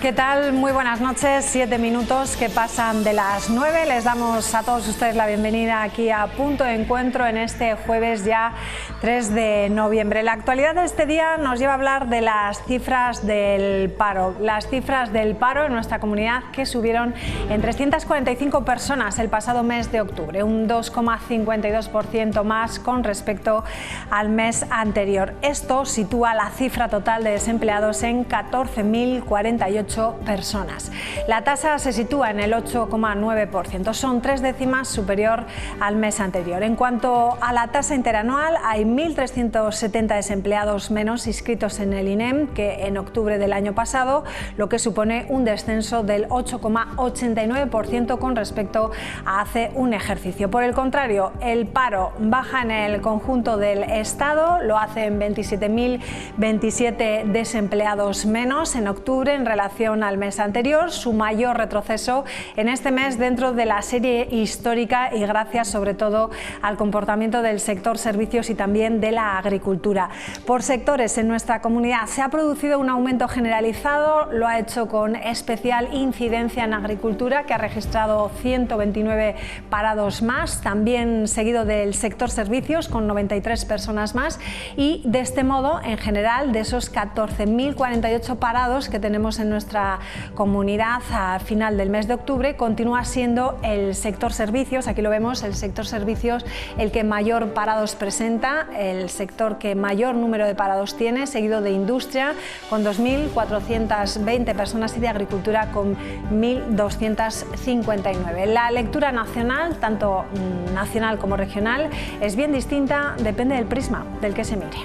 ¿Qué tal? Muy buenas noches, 7 minutos que pasan de las 9. Les damos a todos ustedes la bienvenida aquí a Punto de Encuentro en este jueves ya 3 de noviembre. La actualidad de este día nos lleva a hablar de las cifras del paro. Las cifras del paro en nuestra comunidad que subieron en 345 personas el pasado mes de octubre, un 2,52% más con respecto al mes anterior. Esto sitúa la cifra total de desempleados en 14.048 personas. La tasa se sitúa en el 8,9%, son 3 décimas superior al mes anterior. En cuanto a la tasa interanual, hay 1.370 desempleados menos inscritos en el INEM que en octubre del año pasado, lo que supone un descenso del 8,89% con respecto a hace un ejercicio. Por el contrario, el paro baja en el conjunto del Estado, lo hace en 27.027 desempleados menos en octubre en relación al mes anterior, su mayor retroceso en este mes dentro de la serie histórica y gracias sobre todo al comportamiento del sector servicios y también de la agricultura. Por sectores en nuestra comunidad se ha producido un aumento generalizado, lo ha hecho con especial incidencia en agricultura, que ha registrado 129 parados más, también seguido del sector servicios con 93 personas más, y de este modo en general de esos 14.048 parados que tenemos en nuestra comunidad a final del mes de octubre, continúa siendo el sector servicios, aquí lo vemos, el sector servicios el que mayor parados presenta, el sector que mayor número de parados tiene, seguido de industria con 2.420 personas y de agricultura con 1.259. La lectura nacional, tanto nacional como regional, es bien distinta, depende del prisma del que se mire.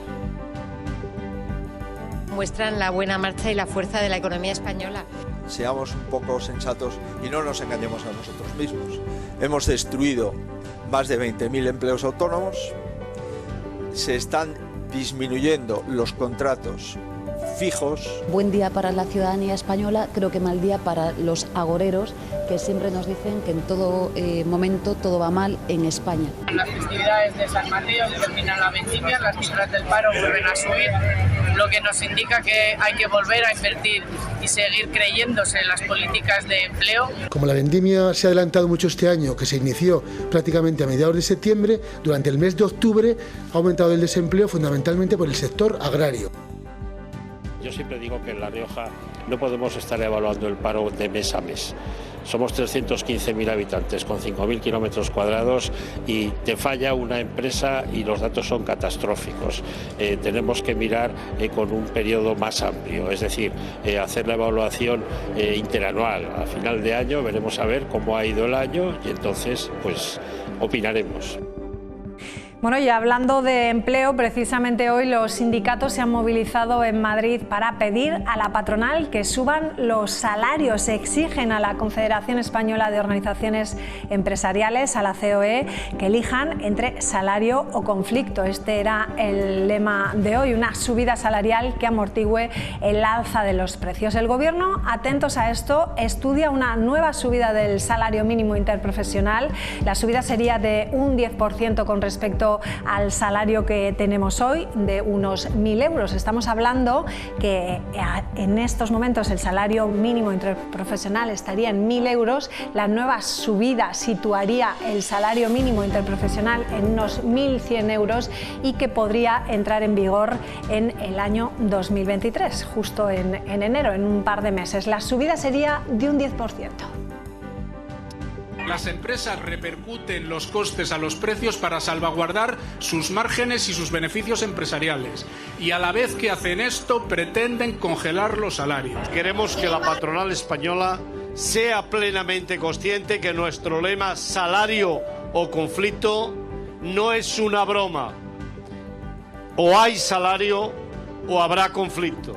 Muestran la buena marcha y la fuerza de la economía española. Seamos un poco sensatos y no nos engañemos a nosotros mismos. Hemos destruido más de 20.000 empleos autónomos, se están disminuyendo los contratos fijos. Buen día para la ciudadanía española, creo que mal día para los agoreros que siempre nos dicen que en todo momento todo va mal en España. En las festividades de San Mateo terminan la vendimia, las cifras del paro vuelven a subir, lo que nos indica que hay que volver a invertir y seguir creyéndose en las políticas de empleo. Como la vendimia se ha adelantado mucho este año, que se inició prácticamente a mediados de septiembre, durante el mes de octubre ha aumentado el desempleo fundamentalmente por el sector agrario. Yo siempre digo que en La Rioja no podemos estar evaluando el paro de mes a mes. Somos 315.000 habitantes con 5.000 kilómetros cuadrados y te falla una empresa y los datos son catastróficos. Tenemos que mirar con un periodo más amplio, es decir, hacer la evaluación interanual. A final de año veremos a ver cómo ha ido el año y entonces pues opinaremos. Bueno, y hablando de empleo, precisamente hoy los sindicatos se han movilizado en Madrid para pedir a la patronal que suban los salarios. Exigen a la Confederación Española de Organizaciones Empresariales, a la COE, que elijan entre salario o conflicto. Este era el lema de hoy, una subida salarial que amortigüe el alza de los precios. El Gobierno, atentos a esto, estudia una nueva subida del salario mínimo interprofesional. La subida sería de un 10% con respecto al salario que tenemos hoy, de unos 1.000 euros. Estamos hablando que en estos momentos el salario mínimo interprofesional estaría en 1.000 euros. La nueva subida situaría el salario mínimo interprofesional en unos 1.100 euros y que podría entrar en vigor en el año 2023, justo en enero, en un par de meses. La subida sería de un 10%. Las empresas repercuten los costes a los precios para salvaguardar sus márgenes y sus beneficios empresariales. Y a la vez que hacen esto, pretenden congelar los salarios. Queremos que la patronal española sea plenamente consciente que nuestro lema salario o conflicto no es una broma. O hay salario o habrá conflicto.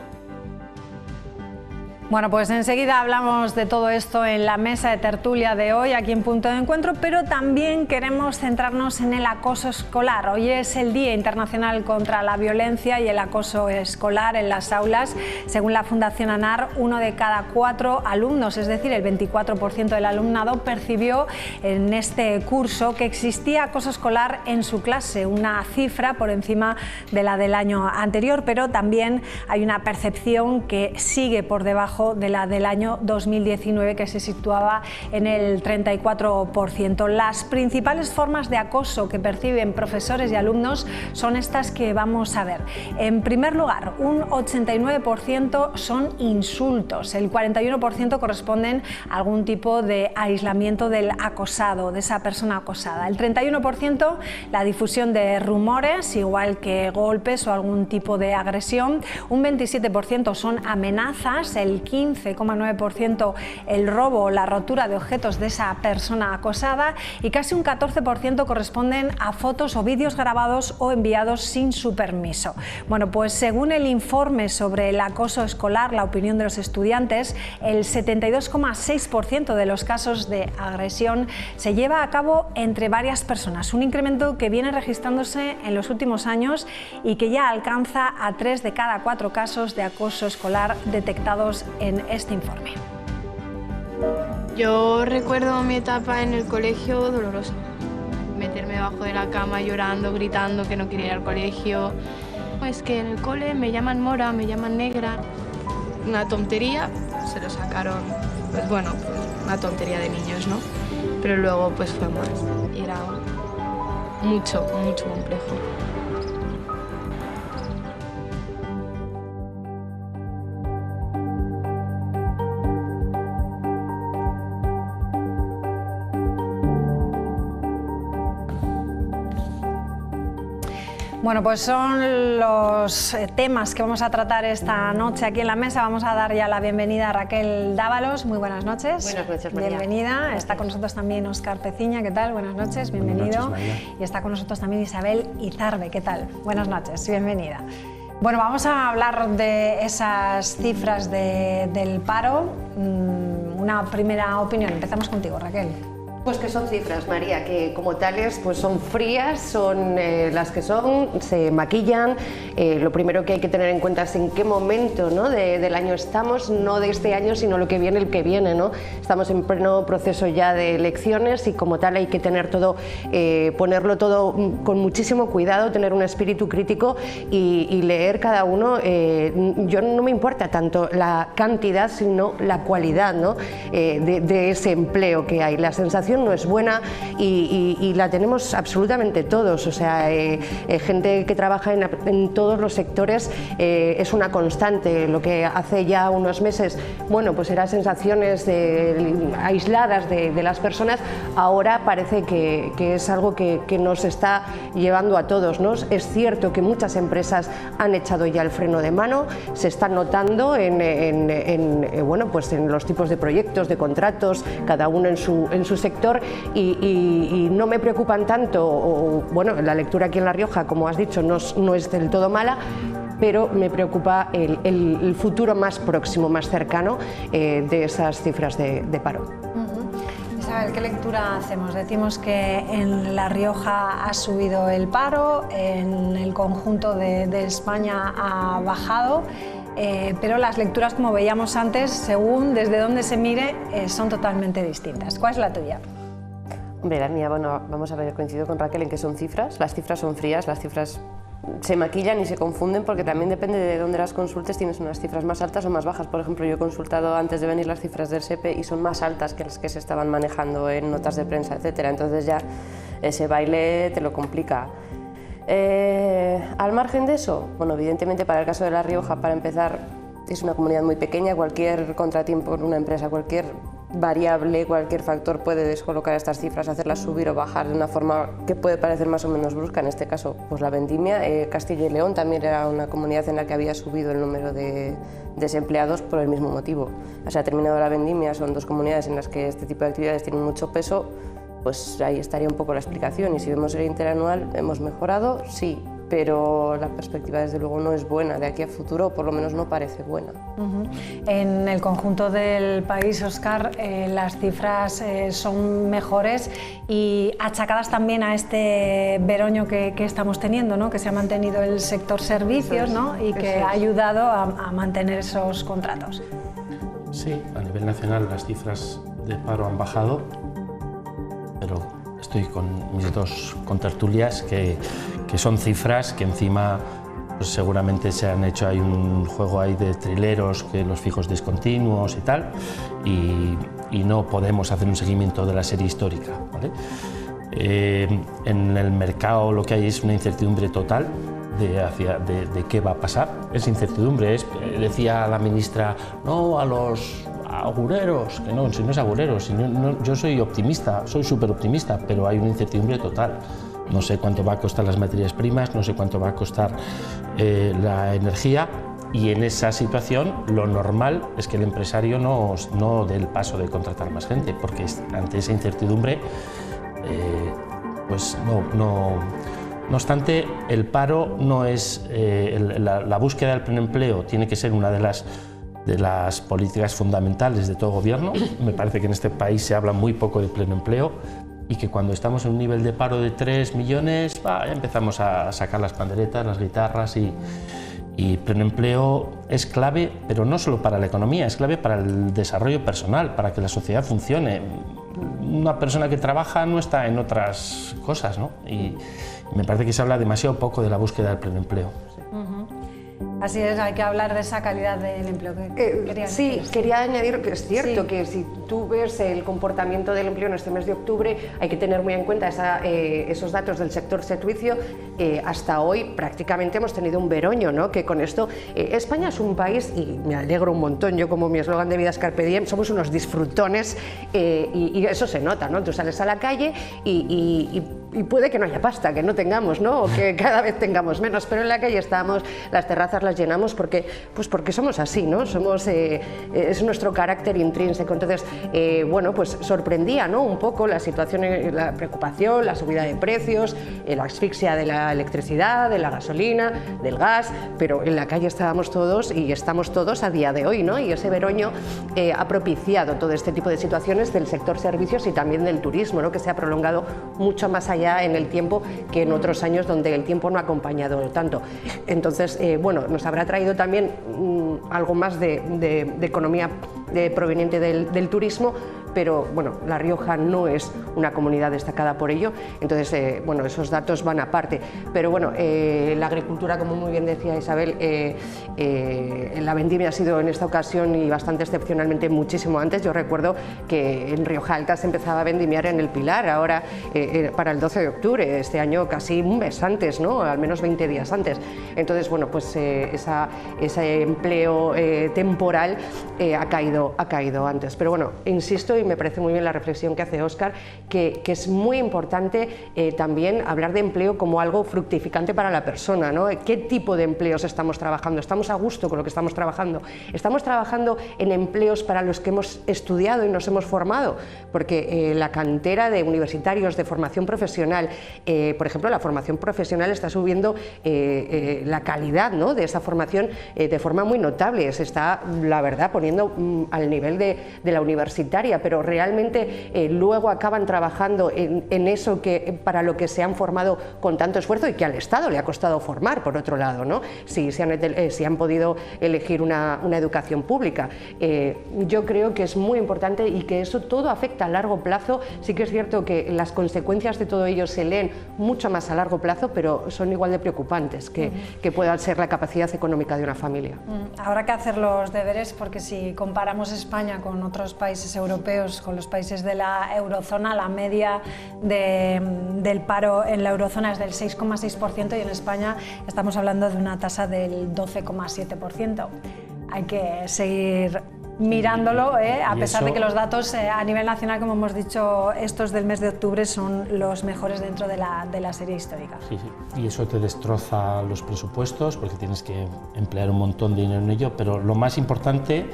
Bueno, pues enseguida hablamos de todo esto en la mesa de tertulia de hoy, aquí en Punto de Encuentro, pero también queremos centrarnos en el acoso escolar. Hoy es el Día Internacional contra la Violencia y el Acoso Escolar en las aulas. Según la Fundación ANAR, 1 de cada 4 alumnos, es decir, el 24% del alumnado, percibió en este curso que existía acoso escolar en su clase, una cifra por encima de la del año anterior, pero también hay una percepción que sigue por debajo debajo de la del año 2019, que se situaba en el 34%. Las principales formas de acoso que perciben profesores y alumnos son estas que vamos a ver. En primer lugar, un 89% son insultos, el 41% corresponden a algún tipo de aislamiento del acosado, de esa persona acosada. El 31% la difusión de rumores, igual que golpes o algún tipo de agresión. Un 27% son amenazas, el 15,9% el robo o la rotura de objetos de esa persona acosada y casi un 14% corresponden a fotos o vídeos grabados o enviados sin su permiso. Bueno, pues según el informe sobre el acoso escolar, la opinión de los estudiantes, el 72,6% de los casos de agresión se lleva a cabo entre varias personas, un incremento que viene registrándose en los últimos años y que ya alcanza a 3 de cada 4 casos de acoso escolar detectados en este informe. Yo recuerdo mi etapa en el colegio dolorosa. Meterme debajo de la cama llorando, gritando que no quería ir al colegio. Es que en el cole me llaman mora, me llaman negra. Una tontería, se lo sacaron, pues bueno, pues una tontería de niños, ¿no? Pero luego pues fue más y era mucho complejo. Bueno, pues son los temas que vamos a tratar esta noche aquí en la mesa. Vamos a dar ya la bienvenida a Raquel Dávalos. Muy buenas noches. Buenas noches, María. Bienvenida. Está con nosotros también Óscar Peciña. ¿Qué tal? Buenas noches, bienvenido. Buenas noches, y está con nosotros también Isabel Izarbe. ¿Qué tal? Buenas noches, bienvenida. Bueno, vamos a hablar de esas cifras del paro. Una primera opinión. Empezamos contigo, Raquel. Pues que son cifras, María, que como tales pues son frías, son las que son, se maquillan. Lo primero que hay que tener en cuenta es en qué momento, ¿no? del año estamos, no de este año, sino lo que viene, el que viene, ¿no? Estamos en pleno proceso ya de elecciones y como tal hay que tener todo, ponerlo todo con muchísimo cuidado, tener un espíritu crítico y leer cada uno. Yo no me importa tanto la cantidad, sino la cualidad, ¿no? de ese empleo que hay. La sensación no es buena y la tenemos absolutamente todos, o sea, gente que trabaja en todos los sectores es una constante. Lo que hace ya unos meses, bueno, pues eran sensaciones aisladas de las personas, ahora parece que es algo que nos está llevando a todos, ¿no? Es cierto que muchas empresas han echado ya el freno de mano, se está notando bueno, pues en los tipos de proyectos, de contratos, cada uno en su sector. Y no me preocupan tanto, bueno, la lectura aquí en La Rioja, como has dicho, no es del todo mala, pero me preocupa el futuro más próximo, más cercano de esas cifras de paro. Isabel, ¿qué lectura hacemos? Decimos que en La Rioja ha subido el paro, en el conjunto de España ha bajado. Pero las lecturas, como veíamos antes, según desde donde se mire, son totalmente distintas. ¿Cuál es la tuya? Hombre, la mía, bueno, vamos a ver, coincido con Raquel en que son cifras. Las cifras son frías, las cifras se maquillan y se confunden porque también depende de dónde las consultes, tienes unas cifras más altas o más bajas. Por ejemplo, yo he consultado antes de venir las cifras del SEPE y son más altas que las que se estaban manejando en notas de prensa, etcétera. Entonces ya ese baile te lo complica. Al margen de eso, bueno, evidentemente para el caso de La Rioja, para empezar, es una comunidad muy pequeña, cualquier contratiempo en una empresa, cualquier variable, cualquier factor puede descolocar estas cifras, hacerlas subir o bajar de una forma que puede parecer más o menos brusca, en este caso pues la vendimia. Castilla y León también era una comunidad en la que había subido el número de desempleados por el mismo motivo. O sea, ha terminado la vendimia, son dos comunidades en las que este tipo de actividades tienen mucho peso, pues ahí estaría un poco la explicación. Y si vemos el interanual, ¿hemos mejorado? Sí, pero la perspectiva desde luego no es buena de aquí a futuro, o por lo menos no parece buena. En el conjunto del país, Óscar, las cifras son mejores y achacadas también a este veroño que estamos teniendo, ¿no? Que se ha mantenido el sector servicios, ¿no? Y que ha ayudado a mantener esos contratos. Sí, a nivel nacional las cifras de paro han bajado, pero estoy con mis dos contertulias que son cifras que encima pues seguramente se han hecho, hay un juego ahí de trileros, que los fijos discontinuos y tal, y no podemos hacer un seguimiento de la serie histórica, ¿vale? En el mercado lo que hay es una incertidumbre total de qué va a pasar. Es incertidumbre, decía la ministra, no a los agureros, que no, si no es agureros, yo soy optimista, soy súper optimista, pero hay una incertidumbre total. No sé cuánto va a costar las materias primas, no sé cuánto va a costar la energía, y en esa situación lo normal es que el empresario no dé el paso de contratar más gente, porque ante esa incertidumbre, pues no obstante, el paro no es, la búsqueda del pleno empleo tiene que ser una de las políticas fundamentales de todo gobierno. Me parece que en este país se habla muy poco de pleno empleo, y que cuando estamos en un nivel de paro de 3 millones, ya empezamos a sacar las panderetas, las guitarras, y pleno empleo es clave, pero no solo para la economía, es clave para el desarrollo personal, para que la sociedad funcione. Una persona que trabaja no está en otras cosas, ¿no? Y me parece que se habla demasiado poco de la búsqueda del pleno empleo. Así es, hay que hablar de esa calidad del empleo. Sí, quería añadir que es cierto que si tú ves el comportamiento del empleo en este mes de octubre, hay que tener muy en cuenta esos datos del sector servicio. Hasta hoy prácticamente hemos tenido un veroño, ¿no? Que con esto España es un país, y me alegro un montón, yo como mi eslogan de vida es Carpe Diem, somos unos disfrutones, y eso se nota, ¿no? Tú sales a la calle y puede que no haya pasta, que no tengamos, ¿no? O que cada vez tengamos menos, pero en la calle estamos, las terrazas las llenamos porque somos así, ¿no? Es nuestro carácter intrínseco. Entonces, bueno, pues sorprendía, ¿no? Un poco la situación, la preocupación, la subida de precios, la asfixia de la electricidad, de la gasolina, del gas, pero en la calle estábamos todos y estamos todos a día de hoy, ¿no? Y ese veroño ha propiciado todo este tipo de situaciones del sector servicios y también del turismo, ¿no? Que se ha prolongado mucho más allá en el tiempo que en otros años donde el tiempo no ha acompañado tanto. Entonces, bueno, nos habrá traído también algo más de economía proveniente del turismo, pero bueno, La Rioja no es una comunidad destacada por ello, entonces bueno, esos datos van aparte. Pero bueno, la agricultura, como muy bien decía Isabel, la vendimia ha sido en esta ocasión y bastante excepcionalmente muchísimo antes. Yo recuerdo que en Rioja Alta se empezaba a vendimiar en el Pilar, ahora para el 12 de octubre, este año casi un mes antes, ¿no? Al menos 20 días antes. Entonces, bueno, pues ese empleo temporal ha caído antes. Pero bueno, insisto, y me parece muy bien la reflexión que hace Óscar, que es muy importante también hablar de empleo como algo fructificante para la persona, ¿no? ¿Qué tipo de empleos estamos trabajando? ¿Estamos a gusto con lo que estamos trabajando? ¿Estamos trabajando en empleos para los que hemos estudiado y nos hemos formado? Porque la cantera de universitarios de formación profesional, por ejemplo, la formación profesional está subiendo la calidad, ¿no? De esa formación de forma muy notable. Se está, la verdad, poniendo al nivel de la universitaria, pero realmente luego acaban trabajando en eso para lo que se han formado con tanto esfuerzo y que al Estado le ha costado formar, por otro lado, ¿no? Si han podido elegir una educación pública. Yo creo que es muy importante y que eso todo afecta a largo plazo. Sí que es cierto que las consecuencias de todo ello se leen mucho más a largo plazo, pero son igual de preocupantes que pueda ser la capacidad económica de una familia. Habrá que hacer los deberes, porque si comparamos España con otros países europeos, con los países de la eurozona, la media del paro en la eurozona es del 6,6% y en España estamos hablando de una tasa del 12,7%. Hay que seguir mirándolo, a pesar de que los datos a nivel nacional, como hemos dicho, estos del mes de octubre son los mejores dentro de la serie histórica. Sí, sí. Y eso te destroza los presupuestos porque tienes que emplear un montón de dinero en ello, pero lo más importante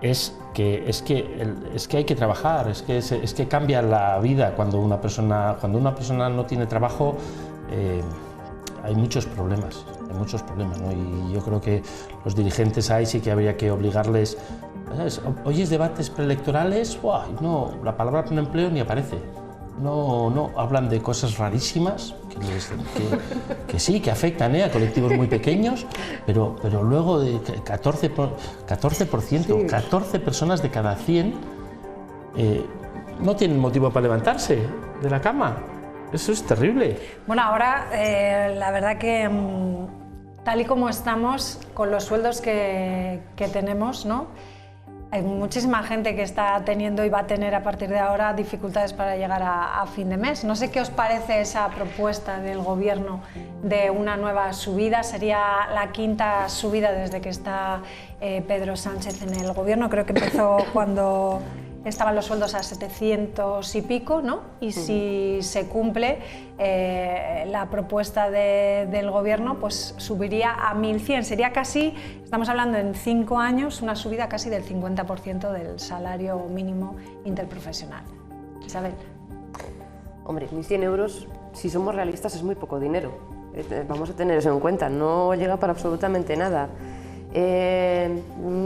es que hay que trabajar, es que cambia la vida cuando una persona no tiene trabajo. Hay muchos problemas, ¿no? Y yo creo que los dirigentes ahí sí que habría que obligarles. ¿Oyes debates preelectorales? ¡Uah! No, la palabra pleno empleo ni aparece. No, hablan de cosas rarísimas que sí, que afectan a colectivos muy pequeños, pero luego de 14%, sí. 14 personas de cada 100 no tienen motivo para levantarse de la cama. Eso es terrible. Bueno, ahora la verdad que tal y como estamos, con los sueldos que tenemos, ¿no? Hay muchísima gente que está teniendo y va a tener a partir de ahora dificultades para llegar a fin de mes. No sé qué os parece esa propuesta del Gobierno de una nueva subida. Sería la quinta subida desde que está Pedro Sánchez en el Gobierno. Creo que empezó cuando estaban los sueldos a 700 y pico, ¿no? Y si se cumple la propuesta del Gobierno, pues subiría a 1.100. Sería casi, estamos hablando en 5 años, una subida casi del 50% del salario mínimo interprofesional. Isabel. Hombre, 1.100 euros, si somos realistas, es muy poco dinero. Vamos a tener eso en cuenta, no llega para absolutamente nada.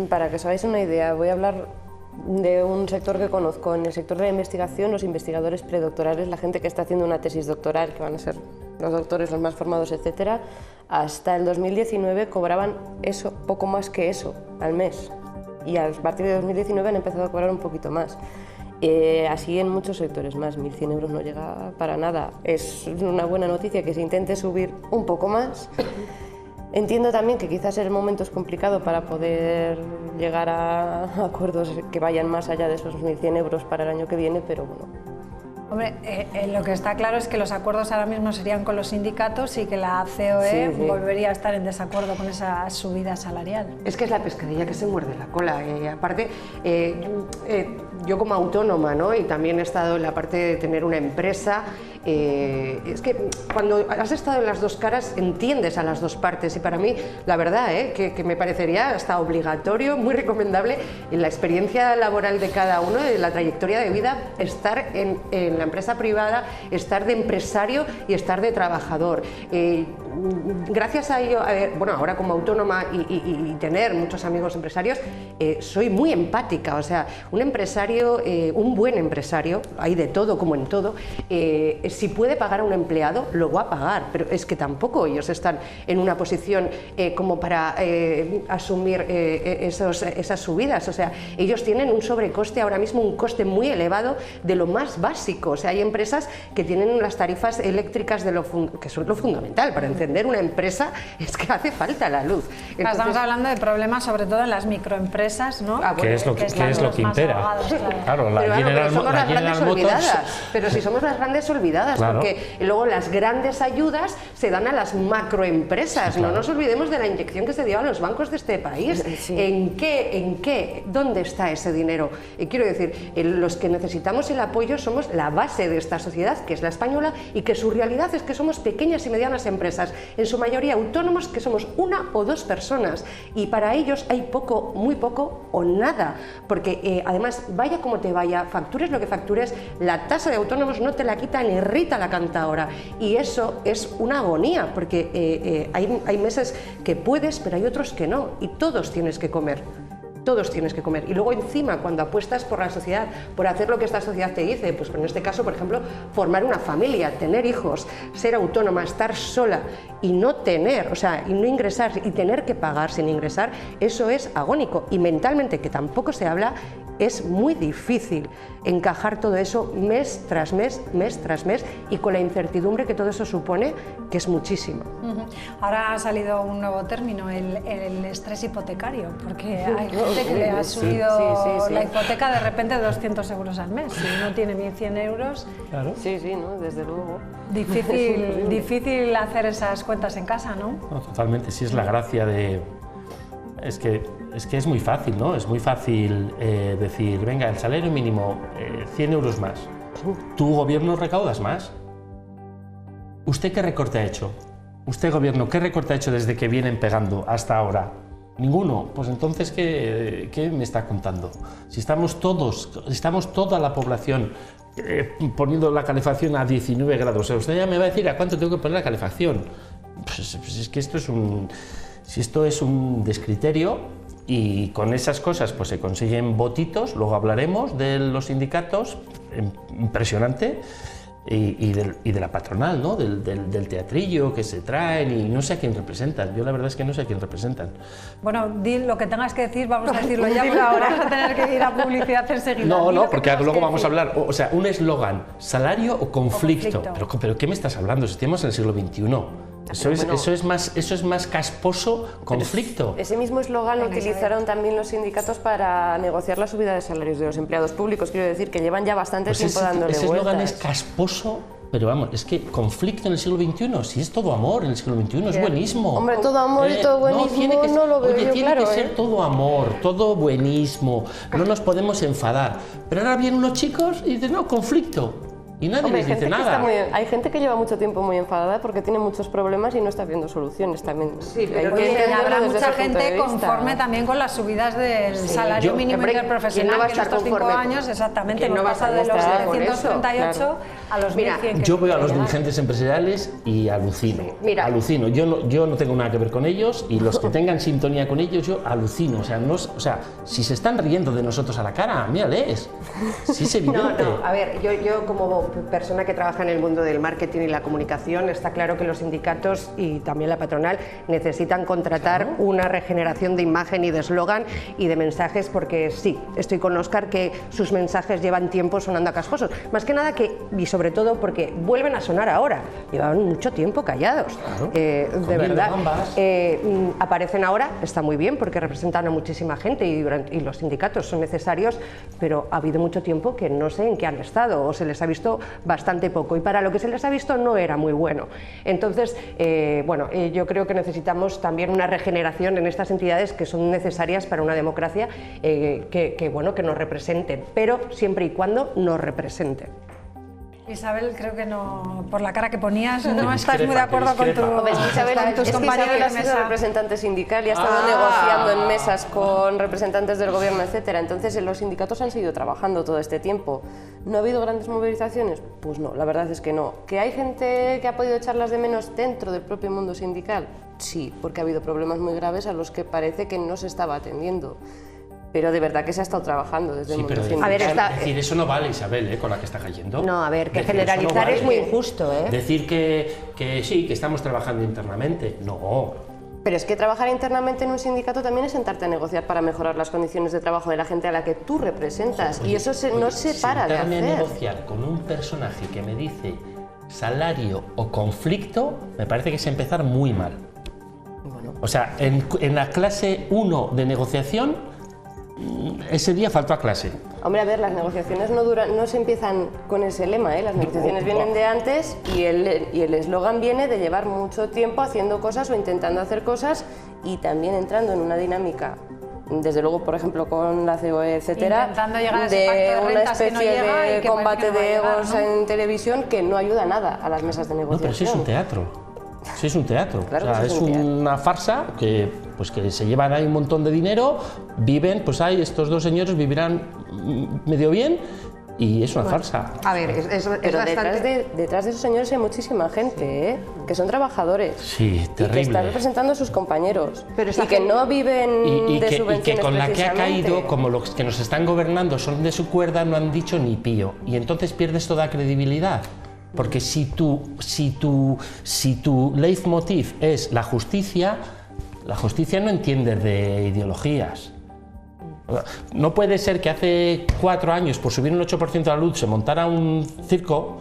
Para que os hagáis una idea, voy a hablar de un sector que conozco. En el sector de la investigación, los investigadores predoctorales, la gente que está haciendo una tesis doctoral, que van a ser los doctores los más formados, etcétera, hasta el 2019 cobraban eso, poco más que eso, al mes. Y a partir de 2019 han empezado a cobrar un poquito más. Así en muchos sectores más, 1.100 euros no llega para nada. Es una buena noticia que se intente subir un poco más. Entiendo también que quizás el momento es complicado para poder llegar a acuerdos que vayan más allá de esos 1.100 euros para el año que viene, pero bueno. Hombre, lo que está claro es que los acuerdos ahora mismo serían con los sindicatos y que la COE volvería a estar en desacuerdo con esa subida salarial. Es que es la pescadilla que se muerde la cola. Aparte, yo como autónoma, ¿no? Y también he estado en la parte de tener una empresa, es que cuando has estado en las dos caras entiendes a las dos partes, y para mí la verdad que me parecería hasta obligatorio, muy recomendable en la experiencia laboral de cada uno, de la trayectoria de vida, estar en la empresa privada, estar de empresario y estar de trabajador. Gracias a ello, bueno, ahora como autónoma y tener muchos amigos empresarios, soy muy empática. O sea, un empresario, un buen empresario, hay de todo como en todo, si puede pagar a un empleado, lo va a pagar, pero es que tampoco ellos están en una posición como para asumir esas subidas. O sea, ellos tienen un sobrecoste ahora mismo, un coste muy elevado de lo más básico. O sea, hay empresas que tienen las tarifas eléctricas que son lo fundamental para encender una empresa, es que hace falta la luz. Entonces, estamos hablando de problemas sobre todo en las microempresas, ¿no? ¿Qué es lo que impera? Claro, la General Motors. Pero si somos las grandes olvidadas, claro, porque luego las grandes ayudas se dan a las macroempresas. Sí, claro. No nos olvidemos de la inyección que se dio a los bancos de este país. Sí. ¿En qué? ¿Dónde está ese dinero? Quiero decir, los que necesitamos el apoyo somos la base de esta sociedad, que es la española, y que su realidad es que somos pequeñas y medianas empresas, en su mayoría autónomos, que somos 1 o 2 personas, y para ellos hay poco, muy poco o nada, porque además, vaya como te vaya, factures lo que factures, la tasa de autónomos no te la quita ni Rita la Cantaora, y eso es una agonía, porque hay meses que puedes, pero hay otros que no, y todos tienes que comer. Todos tienes que comer. Y luego encima, cuando apuestas por la sociedad, por hacer lo que esta sociedad te dice, pues en este caso, por ejemplo, formar una familia, tener hijos, ser autónoma, estar sola y no tener, o sea, y no ingresar y tener que pagar sin ingresar, eso es agónico. Y mentalmente, que tampoco se habla, es muy difícil encajar todo eso mes tras mes, y con la incertidumbre que todo eso supone, que es muchísimo. Ahora ha salido un nuevo término, el estrés hipotecario, porque hay gente que le ha subido la hipoteca de repente 200 euros al mes. Si uno tiene 1.100 euros... Claro. Sí, ¿no? Desde luego. Difícil hacer esas cuentas en casa, ¿no? No, totalmente, sí, es la gracia de... Es que es muy fácil, ¿no? Es muy fácil decir, venga, el salario mínimo, 100 euros más. ¿Tu gobierno recaudas más? ¿Usted qué recorte ha hecho? ¿Usted, gobierno, qué recorte ha hecho desde que vienen pegando hasta ahora? Ninguno. Pues entonces, ¿qué me está contando? Si estamos toda la población poniendo la calefacción a 19 grados, usted ya me va a decir a cuánto tengo que poner la calefacción. Pues es que esto es un descriterio, y con esas cosas pues se consiguen votitos. Luego hablaremos de los sindicatos, impresionante, y de la patronal, ¿no? del teatrillo que se traen, y no sé a quién representan. Yo la verdad es que no sé a quién representan. Bueno, di lo que tengas que decir, vamos a decirlo ya, porque ahora vas a tener que ir a publicidad enseguida. No, porque luego vamos a hablar, o sea, un eslogan, salario o conflicto. Pero ¿qué me estás hablando? Si estamos en el siglo XXI. Eso es más casposo conflicto. Ese mismo eslogan lo utilizaron también los sindicatos para negociar la subida de salarios de los empleados públicos. Quiero decir que llevan ya bastante tiempo dándole vueltas. Ese eslogan es casposo. Pero vamos, es que conflicto en el siglo XXI, si es todo amor en el siglo XXI, es buenismo. Hombre, todo amor y todo buenismo no lo veo yo tiene claro. Que ser todo amor, todo buenismo, no nos podemos enfadar. Pero ahora vienen unos chicos y dicen, no, conflicto. Y nadie les dice nada. Hay gente que lleva mucho tiempo muy enfadada porque tiene muchos problemas y no está viendo soluciones también. Sí, pero habrá mucha gente conforme también con las subidas del salario mínimo interprofesional, que en estos 5 años exactamente no pasa de los 738 a los 1.100. Yo veo a los dirigentes empresariales y alucino. Alucino. Yo no tengo nada que ver con ellos y los que tengan sintonía con ellos, yo alucino. O sea, si se están riendo de nosotros a la cara, mírales. Sí, es evidente. No, a ver, yo como persona que trabaja en el mundo del marketing y la comunicación, está claro que los sindicatos y también la patronal necesitan contratar una regeneración de imagen y de eslogan y de mensajes, porque sí, estoy con Óscar que sus mensajes llevan tiempo sonando a casposos, más que nada y sobre todo porque vuelven a sonar ahora, llevaban mucho tiempo callados, de verdad, aparecen ahora, está muy bien porque representan a muchísima gente y los sindicatos son necesarios, pero ha habido mucho tiempo que no sé en qué han estado o se les ha visto bastante poco y para lo que se les ha visto no era muy bueno. Entonces, yo creo que necesitamos también una regeneración en estas entidades que son necesarias para una democracia que nos representen, pero siempre y cuando nos representen. Isabel, creo que no, por la cara que ponías, no estás muy de acuerdo con tus compañeros de mesa. Es representante sindical y ha estado negociando en mesas con representantes del gobierno, etcétera. Entonces, los sindicatos han seguido trabajando todo este tiempo. ¿No ha habido grandes movilizaciones? Pues no, la verdad es que no. ¿Que hay gente que ha podido echarlas de menos dentro del propio mundo sindical? Sí, porque ha habido problemas muy graves a los que parece que no se estaba atendiendo. Pero de verdad que se ha estado trabajando desde el mundo sindical. Es decir, eso no vale, Isabel, con la que está cayendo. No, a ver, que generalizar es muy injusto, ¿eh? Decir que sí, que estamos trabajando internamente, no. Pero es que trabajar internamente en un sindicato también es sentarte a negociar para mejorar las condiciones de trabajo de la gente a la que tú representas. Y eso no se para de hacer. Sentarme a negociar con un personaje que me dice salario o conflicto, me parece que es empezar muy mal. O sea, en la clase 1 de negociación, ese día faltó a clase. Hombre, a ver, las negociaciones no se empiezan con ese lema, ¿eh? Las negociaciones vienen de antes y el eslogan viene de llevar mucho tiempo haciendo cosas o intentando hacer cosas y también entrando en una dinámica, desde luego, por ejemplo, con la COE, etcétera, de una especie de combate de egos en televisión que no ayuda nada a las mesas de negociación. No, pero sí es un teatro. Sí, es un teatro. Claro, o sea, es una farsa que se llevan ahí un montón de dinero, viven, pues hay estos dos señores vivirán medio bien y es una farsa. A ver, es pero bastante... detrás de esos señores hay muchísima gente, que son trabajadores. Sí, terrible. Y que están representando a sus compañeros. Pero y que no viven de subvenciones. Y que con la que ha caído, como los que nos están gobernando son de su cuerda, no han dicho ni pío. Y entonces pierdes toda credibilidad. Porque si tu leitmotiv es la justicia no entiende de ideologías. No puede ser que hace 4 años, por subir un 8% la luz, se montara un circo,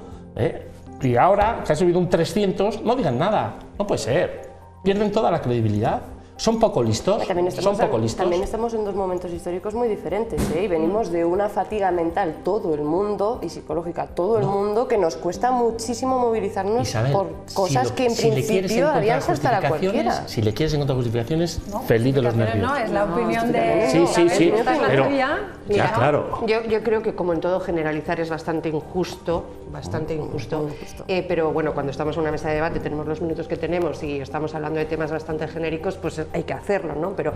y ahora, que ha subido un 300, no digan nada. No puede ser. Pierden toda la credibilidad. Son poco listos, También estamos en 2 momentos históricos muy diferentes, y venimos de una fatiga mental todo el mundo y psicológica todo el mundo que nos cuesta muchísimo movilizarnos, Isabel, por cosas que en principio harían saltar a cualquiera. Si le quieres encontrar justificación, feliz de los nervios. No, es la opinión de... Sí, pero... Mira, claro. Yo creo que como en todo generalizar es bastante injusto, pero bueno, cuando estamos en una mesa de debate tenemos los minutos que tenemos y estamos hablando de temas bastante genéricos, pues hay que hacerlo, ¿no? Pero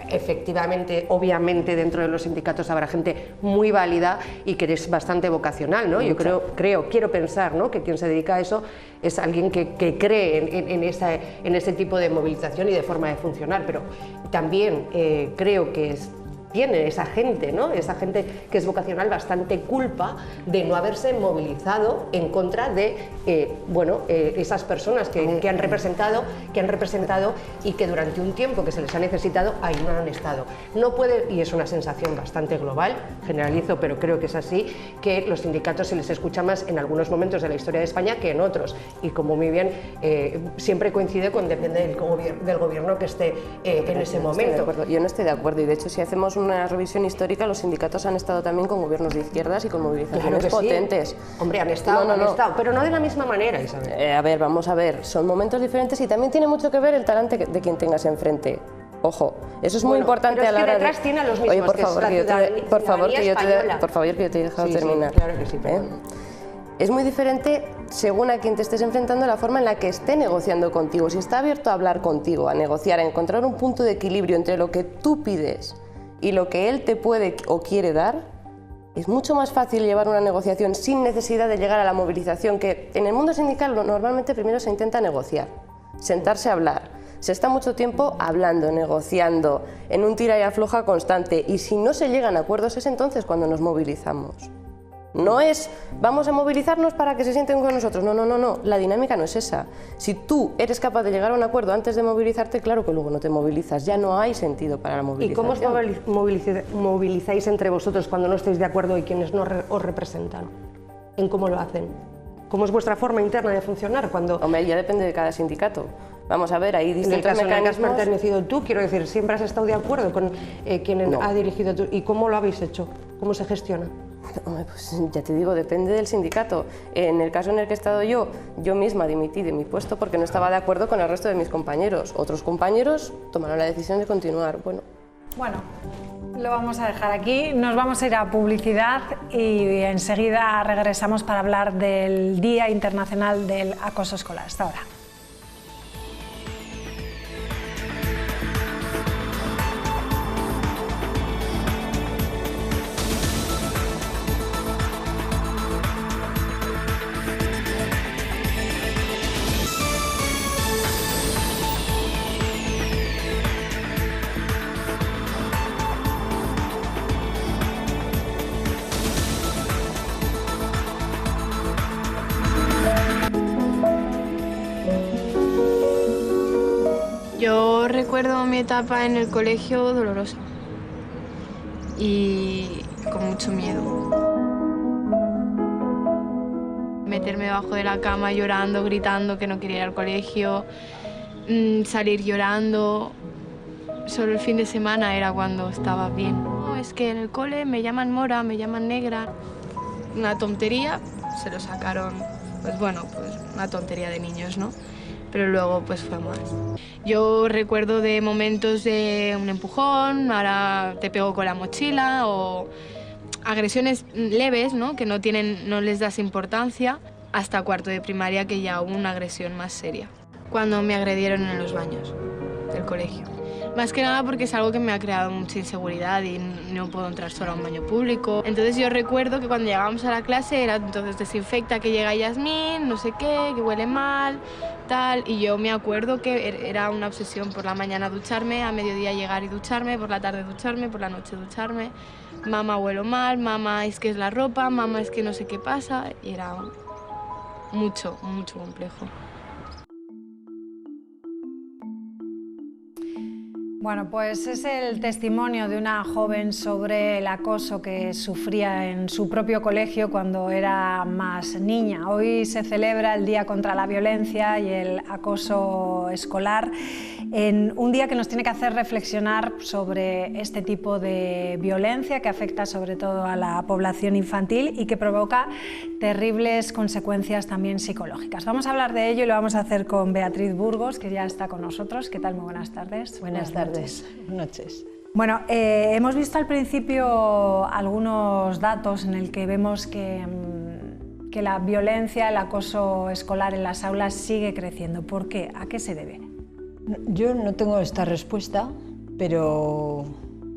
efectivamente, obviamente dentro de los sindicatos habrá gente muy válida y que es bastante vocacional, ¿no? Yo quiero pensar, ¿no?, que quien se dedica a eso es alguien que cree en ese tipo de movilización y de forma de funcionar, pero también creo que es tiene esa gente, ¿no? Esa gente que es vocacional, bastante culpa de no haberse movilizado en contra de esas personas que han representado y que durante un tiempo que se les ha necesitado ahí no han estado. No puede, y es una sensación bastante global, generalizo, pero creo que es así, que los sindicatos se les escucha más en algunos momentos de la historia de España que en otros, y como muy bien siempre coincide con depende del gobierno que esté en ese momento. Yo no estoy de acuerdo, y de hecho si hacemos una revisión histórica, los sindicatos han estado también con gobiernos de izquierdas y con movilizaciones potentes. Sí. Hombre, han estado, pero no de la misma manera, Isabel. A ver, vamos a ver, son momentos diferentes y también tiene mucho que ver el talante de quien tengas enfrente. Ojo, eso es muy importante a la hora de... detrás tiene a los mismos. Oye, por favor, que yo te he dejado terminar. Sí, claro que sí. Es muy diferente según a quien te estés enfrentando, la forma en la que esté negociando contigo. Si está abierto a hablar contigo, a negociar, a encontrar un punto de equilibrio entre lo que tú pides y lo que él te puede o quiere dar, es mucho más fácil llevar una negociación sin necesidad de llegar a la movilización, que en el mundo sindical normalmente primero se intenta negociar, sentarse a hablar. Se está mucho tiempo hablando, negociando, en un tira y afloja constante, y si no se llegan a acuerdos es entonces cuando nos movilizamos. No es, vamos a movilizarnos para que se sienten con nosotros, no, la dinámica no es esa. Si tú eres capaz de llegar a un acuerdo antes de movilizarte, claro que luego no te movilizas, ya no hay sentido para la movilización. ¿Y cómo os movilizáis entre vosotros cuando no estáis de acuerdo y quienes no os representan? ¿En cómo lo hacen? ¿Cómo es vuestra forma interna de funcionar? Hombre, ya depende de cada sindicato. Vamos a ver, hay distintos mecanismos. En el caso en el que has pertenecido tú, quiero decir, ¿siempre has estado de acuerdo con quien ha dirigido tú? ¿Y cómo lo habéis hecho? ¿Cómo se gestiona? Pues ya te digo, depende del sindicato. En el caso en el que he estado yo misma dimití de mi puesto porque no estaba de acuerdo con el resto de mis compañeros. Otros compañeros tomaron la decisión de continuar. Bueno, lo vamos a dejar aquí. Nos vamos a ir a publicidad y enseguida regresamos para hablar del Día Internacional del Acoso Escolar. Hasta ahora. Yo recuerdo mi etapa en el colegio dolorosa y con mucho miedo. Meterme debajo de la cama llorando, gritando que no quería ir al colegio, salir llorando. Solo el fin de semana era cuando estaba bien. No, es que en el cole me llaman mora, me llaman negra. Una tontería, se lo sacaron, pues una tontería de niños, ¿no? Pero luego pues fue más. Yo recuerdo de momentos de un empujón, ahora te pego con la mochila, o agresiones leves, ¿no? Que no les das importancia, hasta cuarto de primaria que ya hubo una agresión más seria. Cuando me agredieron en los baños del colegio. Más que nada porque es algo que me ha creado mucha inseguridad y no puedo entrar sola a un baño público. Entonces yo recuerdo que cuando llegábamos a la clase era entonces desinfecta que llega Yasmín, no sé qué, que huele mal, tal. Y yo me acuerdo que era una obsesión por la mañana ducharme, a mediodía llegar y ducharme, por la tarde ducharme, por la noche ducharme. Mamá, huelo mal, mamá, es que es la ropa, mamá, es que no sé qué pasa. Y era mucho complejo. Bueno, pues es el testimonio de una joven sobre el acoso que sufría en su propio colegio cuando era más niña. Hoy se celebra el Día contra la Violencia y el Acoso Escolar, en un día que nos tiene que hacer reflexionar sobre este tipo de violencia que afecta sobre todo a la población infantil y que provoca terribles consecuencias también psicológicas. Vamos a hablar de ello y lo vamos a hacer con Beatriz Burgos, que ya está con nosotros. ¿Qué tal? Muy buenas tardes. Buenas tardes. Buenas noches. Bueno, hemos visto al principio algunos datos en el que vemos que la violencia, el acoso escolar en las aulas sigue creciendo. ¿Por qué? ¿A qué se debe? Yo no tengo esta respuesta, pero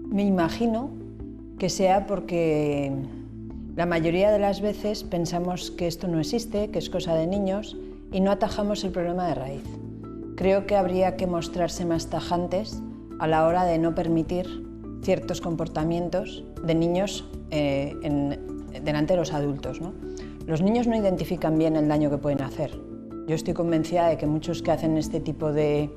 me imagino que sea porque la mayoría de las veces pensamos que esto no existe, que es cosa de niños y no atajamos el problema de raíz. Creo que habría que mostrarse más tajantes a la hora de no permitir ciertos comportamientos de niños delante de los adultos, ¿no? Los niños no identifican bien el daño que pueden hacer. Yo estoy convencida de que muchos que hacen este tipo de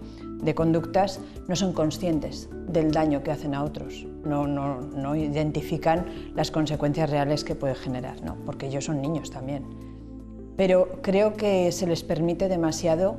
conductas no son conscientes del daño que hacen a otros, no identifican las consecuencias reales que puede generar, ¿no? Porque ellos son niños también. Pero creo que se les permite demasiado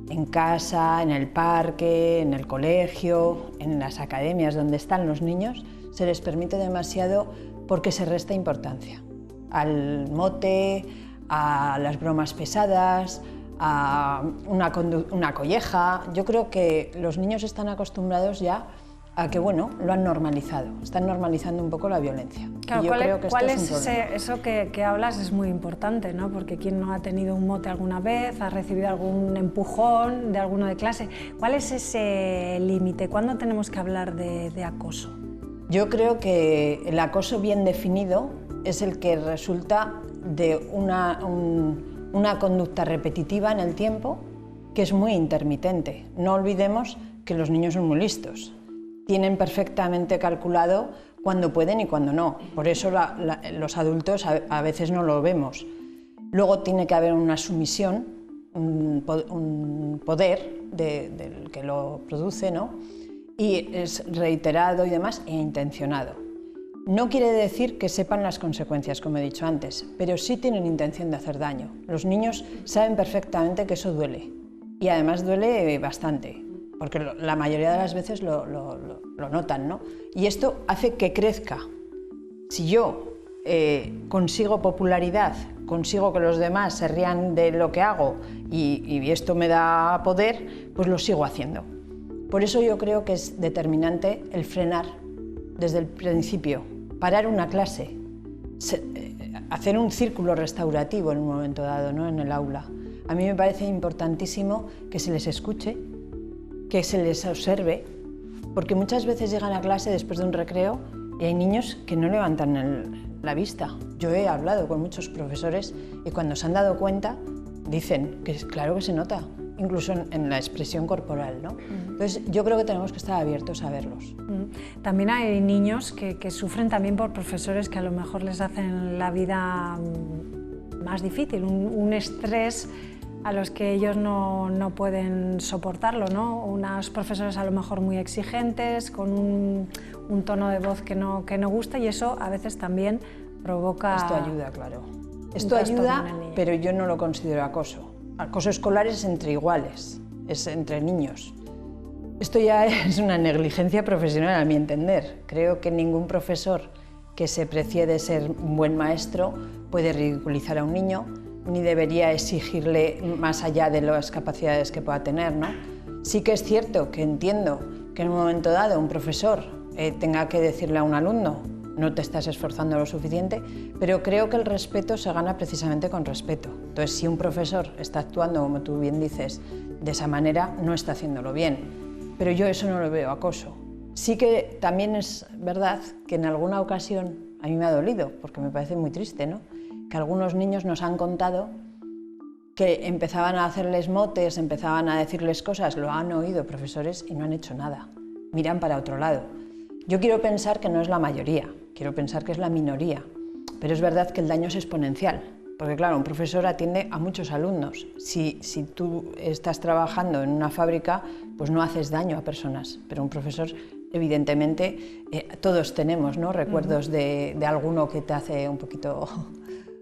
en casa, en el parque, en el colegio, en las academias donde están los niños, se les permite demasiado porque se resta importancia al mote, a las bromas pesadas, a una colleja. Yo creo que los niños están acostumbrados ya a que, bueno, lo han normalizado, están normalizando un poco la violencia. Claro, ¿cuál es eso que hablas? Es muy importante, ¿no? Porque ¿quién no ha tenido un mote alguna vez, ha recibido algún empujón de alguno de clase? ¿Cuál es ese límite? ¿Cuándo tenemos que hablar de acoso? Yo creo que el acoso bien definido es el que resulta de una conducta repetitiva en el tiempo que es muy intermitente. No olvidemos que los niños son muy listos. Tienen perfectamente calculado cuándo pueden y cuándo no. Por eso los adultos a veces no lo vemos. Luego tiene que haber una sumisión, un poder del que lo produce, ¿no? Y es reiterado y demás e intencionado. No quiere decir que sepan las consecuencias, como he dicho antes, pero sí tienen intención de hacer daño. Los niños saben perfectamente que eso duele y además duele bastante, porque la mayoría de las veces lo notan, ¿no? Y esto hace que crezca. Si yo consigo popularidad, consigo que los demás se rían de lo que hago y esto me da poder, pues lo sigo haciendo. Por eso yo creo que es determinante el frenar desde el principio, parar una clase, hacer un círculo restaurativo en un momento dado, ¿no? En el aula. A mí me parece importantísimo que se les escuche, que se les observe, porque muchas veces llegan a clase después de un recreo y hay niños que no levantan la vista. Yo he hablado con muchos profesores y cuando se han dado cuenta dicen que claro que se nota, incluso en la expresión corporal, ¿no? Entonces yo creo que tenemos que estar abiertos a verlos. También hay niños que sufren también por profesores que a lo mejor les hacen la vida más difícil, un estrés a los que ellos no pueden soportarlo, ¿no? Unos profesores a lo mejor muy exigentes, con un tono de voz que no gusta, y eso a veces también provoca... Esto ayuda, claro. Esto ayuda, pero yo no lo considero acoso. Acoso escolar es entre iguales, es entre niños. Esto ya es una negligencia profesional, a mi entender. Creo que ningún profesor que se precie de ser un buen maestro puede ridiculizar a un niño, ni debería exigirle más allá de las capacidades que pueda tener, ¿no? Sí que es cierto que entiendo que en un momento dado un profesor tenga que decirle a un alumno no te estás esforzando lo suficiente, pero creo que el respeto se gana precisamente con respeto. Entonces, si un profesor está actuando, como tú bien dices, de esa manera, no está haciéndolo bien. Pero yo eso no lo veo acoso. Sí que también es verdad que en alguna ocasión a mí me ha dolido, porque me parece muy triste, ¿no? Que algunos niños nos han contado que empezaban a hacerles motes, empezaban a decirles cosas, lo han oído profesores y no han hecho nada. Miran para otro lado. Yo quiero pensar que no es la mayoría, quiero pensar que es la minoría, pero es verdad que el daño es exponencial, porque claro, un profesor atiende a muchos alumnos. Si tú estás trabajando en una fábrica, pues no haces daño a personas, pero un profesor, evidentemente, todos tenemos, ¿no? Recuerdos de alguno que te hace un poquito...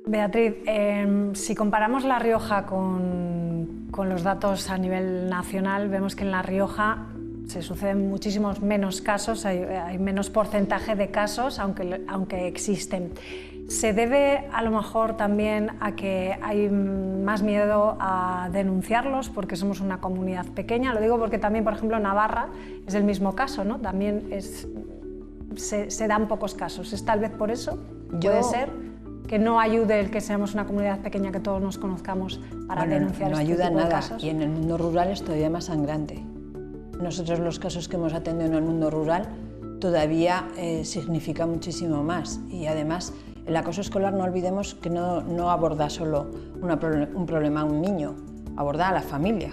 Beatriz, si comparamos La Rioja con los datos a nivel nacional, vemos que en La Rioja se suceden muchísimos menos casos, hay menos porcentaje de casos, aunque existen. ¿Se debe a lo mejor también a que hay más miedo a denunciarlos porque somos una comunidad pequeña? Lo digo porque también, por ejemplo, Navarra es el mismo caso, ¿no? También se dan pocos casos. ¿Es tal vez por eso? ¿Puede ser que no ayude el que seamos una comunidad pequeña, que todos nos conozcamos para denunciar este tipo de casos? No ayuda nada, y en el mundo rural es todavía más sangrante. Nosotros los casos que hemos atendido en el mundo rural todavía significa muchísimo más, y además el acoso escolar, no olvidemos que no aborda solo un problema a un niño, aborda a la familia.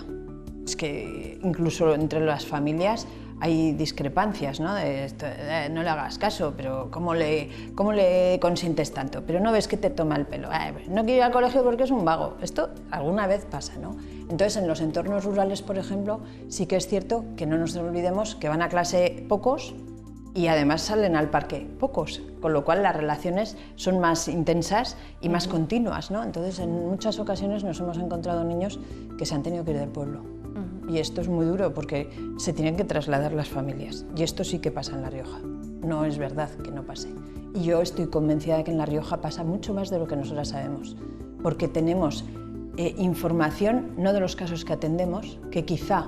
Es que incluso entre las familias hay discrepancias, ¿no? No le hagas caso, pero ¿cómo le consientes tanto? Pero no ves que te toma el pelo. No quiero ir al colegio porque es un vago. Esto alguna vez pasa, ¿no? Entonces, en los entornos rurales, por ejemplo, sí que es cierto que no nos olvidemos que van a clase pocos y además salen al parque pocos, con lo cual las relaciones son más intensas y más continuas, ¿no? Entonces, en muchas ocasiones nos hemos encontrado niños que se han tenido que ir del pueblo. Y esto es muy duro porque se tienen que trasladar las familias. Y esto sí que pasa en La Rioja. No es verdad que no pase. Y yo estoy convencida de que en La Rioja pasa mucho más de lo que nosotras sabemos. Porque tenemos información, no de los casos que atendemos, que quizá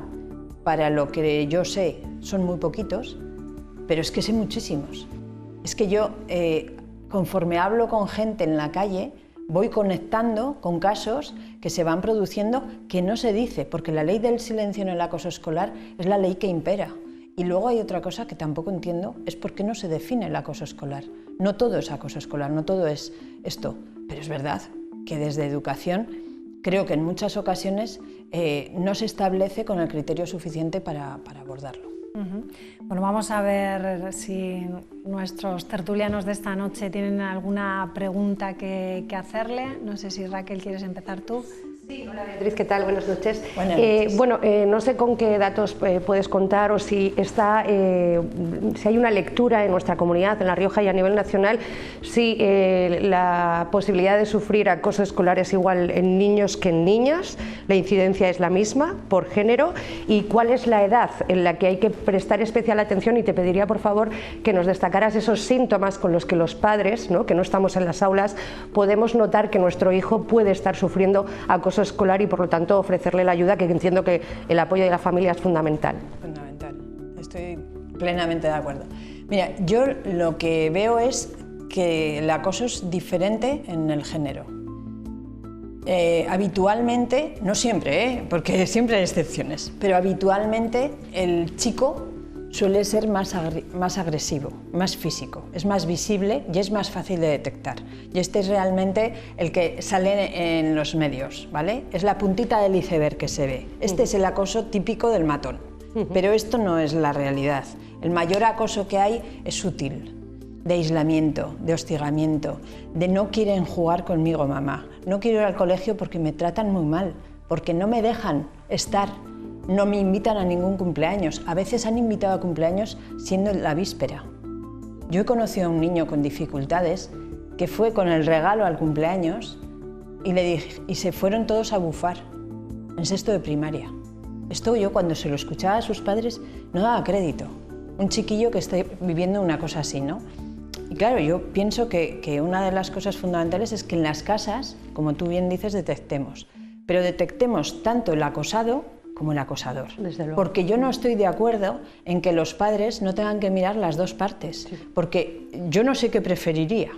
para lo que yo sé son muy poquitos, pero es que sé muchísimos. Es que yo, conforme hablo con gente en la calle, voy conectando con casos que se van produciendo que no se dice, porque la ley del silencio en el acoso escolar es la ley que impera. Y luego hay otra cosa que tampoco entiendo, es por qué no se define el acoso escolar. No todo es acoso escolar, no todo es esto, pero es verdad que desde educación creo que en muchas ocasiones no se establece con el criterio suficiente para abordarlo. Bueno, vamos a ver si nuestros tertulianos de esta noche tienen alguna pregunta que hacerle. No sé si Raquel, ¿quieres empezar tú? Sí, hola Beatriz, ¿qué tal? Buenas noches. Buenas noches. No sé con qué datos puedes contar o si hay una lectura en nuestra comunidad, en La Rioja y a nivel nacional, si la posibilidad de sufrir acoso escolar es igual en niños que en niñas, la incidencia es la misma por género y cuál es la edad en la que hay que prestar especial atención, y te pediría por favor que nos destacaras esos síntomas con los que los padres, ¿no?, que no estamos en las aulas, podemos notar que nuestro hijo puede estar sufriendo acoso escolar y por lo tanto ofrecerle la ayuda, que entiendo que el apoyo de la familia es fundamental. Fundamental, estoy plenamente de acuerdo. Mira, yo lo que veo es que el acoso es diferente en el género. Habitualmente, no siempre, porque siempre hay excepciones, pero habitualmente el chico suele ser más agresivo, más físico, es más visible y es más fácil de detectar. Y este es realmente el que sale en los medios, ¿vale? Es la puntita del iceberg que se ve. Este es el acoso típico del matón, pero esto no es la realidad. El mayor acoso que hay es sutil, de aislamiento, de hostigamiento, de no quieren jugar conmigo, mamá, no quiero ir al colegio porque me tratan muy mal, porque no me dejan estar. No me invitan a ningún cumpleaños. A veces han invitado a cumpleaños siendo la víspera. Yo he conocido a un niño con dificultades que fue con el regalo al cumpleaños y le dije, y se fueron todos a bufar en sexto de primaria. Esto yo cuando se lo escuchaba a sus padres no daba crédito. Un chiquillo que está viviendo una cosa así, ¿no? Y claro, yo pienso que una de las cosas fundamentales es que en las casas, como tú bien dices, detectemos. Pero detectemos tanto el acosado como el acosador. Desde luego. Porque yo no estoy de acuerdo en que los padres no tengan que mirar las dos partes, porque yo no sé qué preferiría,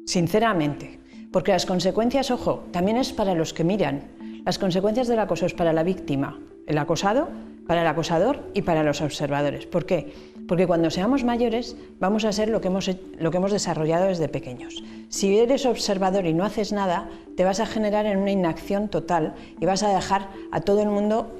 sinceramente, porque las consecuencias, ojo, también es para los que miran. Las consecuencias del acoso es para la víctima, el acosado, para el acosador y para los observadores. ¿Por qué? Porque cuando seamos mayores vamos a ser lo que hemos desarrollado desde pequeños. Si eres observador y no haces nada, te vas a generar en una inacción total y vas a dejar a todo el mundo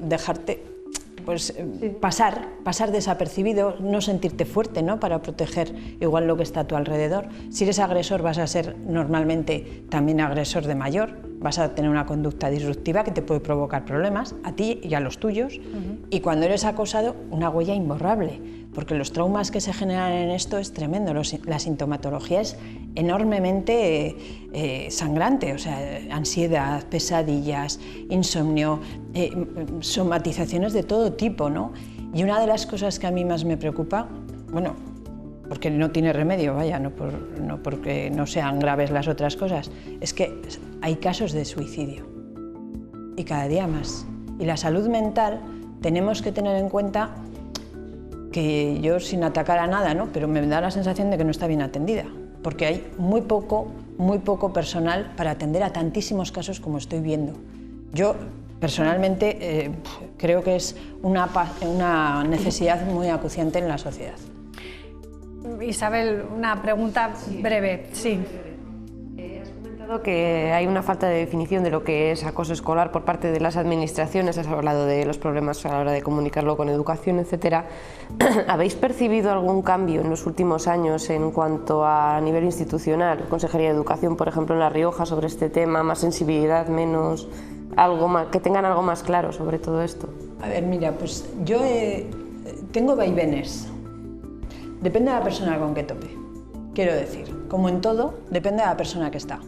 pasar desapercibido, no sentirte fuerte, ¿no?, para proteger igual lo que está a tu alrededor. Si eres agresor vas a ser normalmente también agresor de mayor, vas a tener una conducta disruptiva que te puede provocar problemas a ti y a los tuyos. Y cuando eres acosado, una huella imborrable, porque los traumas que se generan en esto es tremendo. La sintomatología es enormemente sangrante, o sea, ansiedad, pesadillas, insomnio, somatizaciones de todo tipo, ¿no? Y una de las cosas que a mí más me preocupa, bueno, porque no tiene remedio, vaya, no porque no sean graves las otras cosas, es que hay casos de suicidio y cada día más. Y la salud mental tenemos que tener en cuenta que yo, sin atacar a nada, ¿no?, pero me da la sensación de que no está bien atendida, porque hay muy poco personal para atender a tantísimos casos como estoy viendo. Yo personalmente creo que es una necesidad muy acuciante en la sociedad. Isabel, una pregunta breve. Sí. Has comentado Que hay una falta de definición de lo que es acoso escolar por parte de las administraciones. Has hablado de los problemas a la hora de comunicarlo con educación, etcétera. ¿Habéis percibido algún cambio en los últimos años en cuanto a nivel institucional? Consejería de Educación, por ejemplo, en La Rioja, sobre este tema, más sensibilidad, menos, algo más, que tengan algo más claro sobre todo esto. A ver, mira, pues yo tengo vaivenes. Depende de la persona con que tope. Quiero decir, como en todo, depende de la persona que está.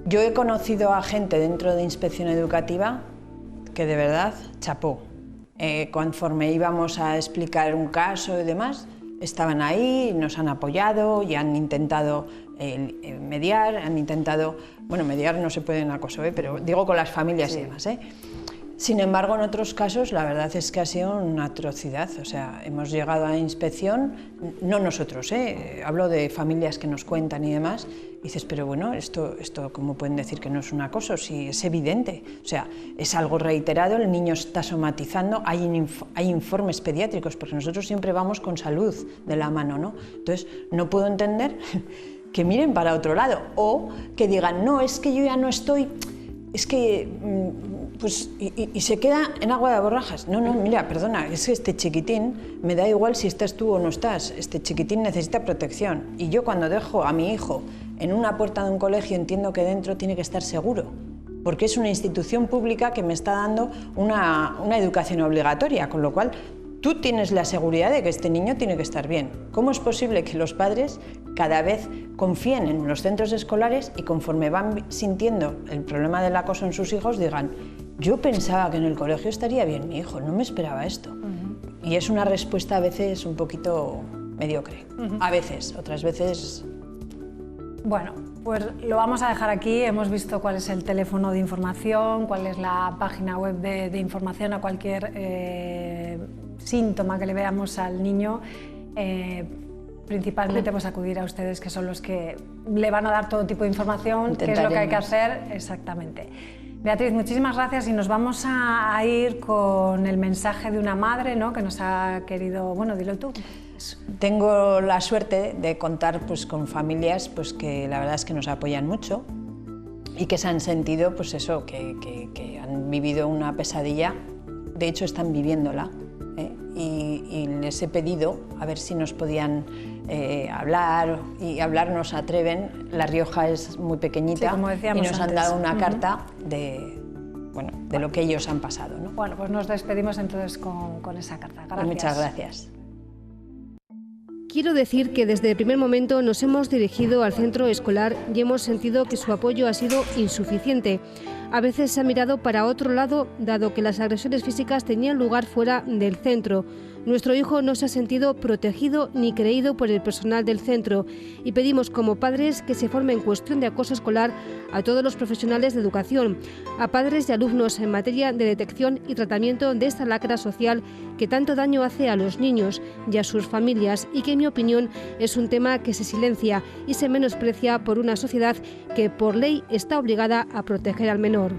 Yo he conocido a gente dentro de Inspección Educativa que de verdad chapó. Conforme íbamos a explicar un caso y demás, estaban ahí, nos han apoyado y han intentado mediar, bueno, mediar no se puede en acoso, pero digo con las familias y demás. Sin embargo, en otros casos, la verdad es que ha sido una atrocidad. O sea, hemos llegado a la inspección, no nosotros, hablo de familias que nos cuentan y demás, y dices, pero bueno, esto ¿cómo pueden decir que no es un acoso? Si es evidente. O sea, es algo reiterado, el niño está somatizando, hay informes pediátricos, porque nosotros siempre vamos con salud de la mano, ¿no? Entonces, no puedo entender que miren para otro lado, o que digan, no, es que yo ya no estoy, es que... pues, y se queda en agua de borrajas. No, mira, perdona, es que este chiquitín, me da igual si estás tú o no estás, este chiquitín necesita protección. Y yo cuando dejo a mi hijo en una puerta de un colegio entiendo que dentro tiene que estar seguro, porque es una institución pública que me está dando una educación obligatoria, con lo cual tú tienes la seguridad de que este niño tiene que estar bien. ¿Cómo es posible que los padres cada vez confíen en los centros escolares y conforme van sintiendo el problema del acoso en sus hijos digan, yo pensaba que en el colegio estaría bien mi hijo, no me esperaba esto? Y es una respuesta a veces un poquito mediocre, a veces, otras veces... Bueno, pues lo vamos a dejar aquí. Hemos visto cuál es el teléfono de información, cuál es la página web de información a cualquier síntoma que le veamos al niño. Principalmente pues acudir a ustedes, que son los que le van a dar todo tipo de información, qué es lo que hay que hacer exactamente. Beatriz, muchísimas gracias y nos vamos a ir con el mensaje de una madre, ¿no?, que nos ha querido... Bueno, dilo tú. Tengo la suerte de contar pues, con familias pues, que la verdad es que nos apoyan mucho y que se han sentido, pues eso, que han vivido una pesadilla, de hecho están viviéndola, y les he pedido a ver si nos podían hablar, y hablar nos atreven. La Rioja es muy pequeñita, sí, como decíamos, y nos han dado una carta de lo que ellos han pasado, ¿no? Bueno, pues nos despedimos entonces con esa carta. Gracias. Muchas gracias. Quiero decir que desde el primer momento nos hemos dirigido al centro escolar y hemos sentido que su apoyo ha sido insuficiente. A veces se ha mirado para otro lado, dado que las agresiones físicas tenían lugar fuera del centro. Nuestro hijo no se ha sentido protegido ni creído por el personal del centro y pedimos como padres que se forme en cuestión de acoso escolar a todos los profesionales de educación, a padres y alumnos en materia de detección y tratamiento de esta lacra social que tanto daño hace a los niños y a sus familias y que, en mi opinión, es un tema que se silencia y se menosprecia por una sociedad que por ley está obligada a proteger al menor.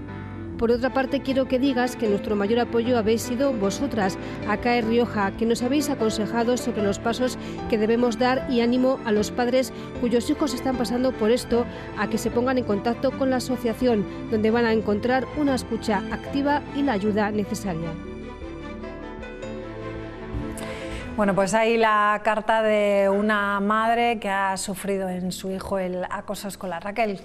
Por otra parte, quiero que digas que nuestro mayor apoyo habéis sido vosotras, ACAE Rioja, que nos habéis aconsejado sobre los pasos que debemos dar y ánimo a los padres cuyos hijos están pasando por esto a que se pongan en contacto con la asociación, donde van a encontrar una escucha activa y la ayuda necesaria. Bueno, pues ahí la carta de una madre que ha sufrido en su hijo el acoso escolar. Raquel.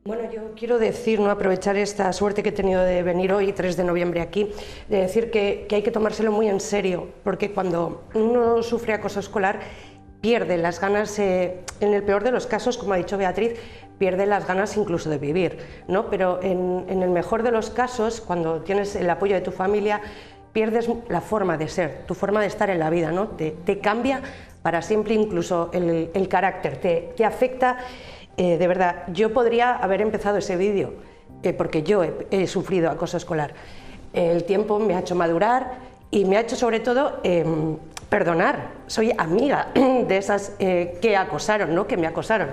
Bueno, yo quiero decir, no aprovechar esta suerte que he tenido de venir hoy, 3 de noviembre aquí, de decir que hay que tomárselo muy en serio, porque cuando uno sufre acoso escolar pierde las ganas, en el peor de los casos, como ha dicho Beatriz, pierde las ganas incluso de vivir, ¿no? Pero en el mejor de los casos, cuando tienes el apoyo de tu familia, pierdes la forma de ser, tu forma de estar en la vida, ¿no? Te cambia para siempre, incluso el carácter, te afecta. De verdad, yo podría haber empezado ese vídeo, porque yo he sufrido acoso escolar. El tiempo me ha hecho madurar y me ha hecho sobre todo perdonar. Soy amiga de esas que acosaron, ¿no?, que me acosaron.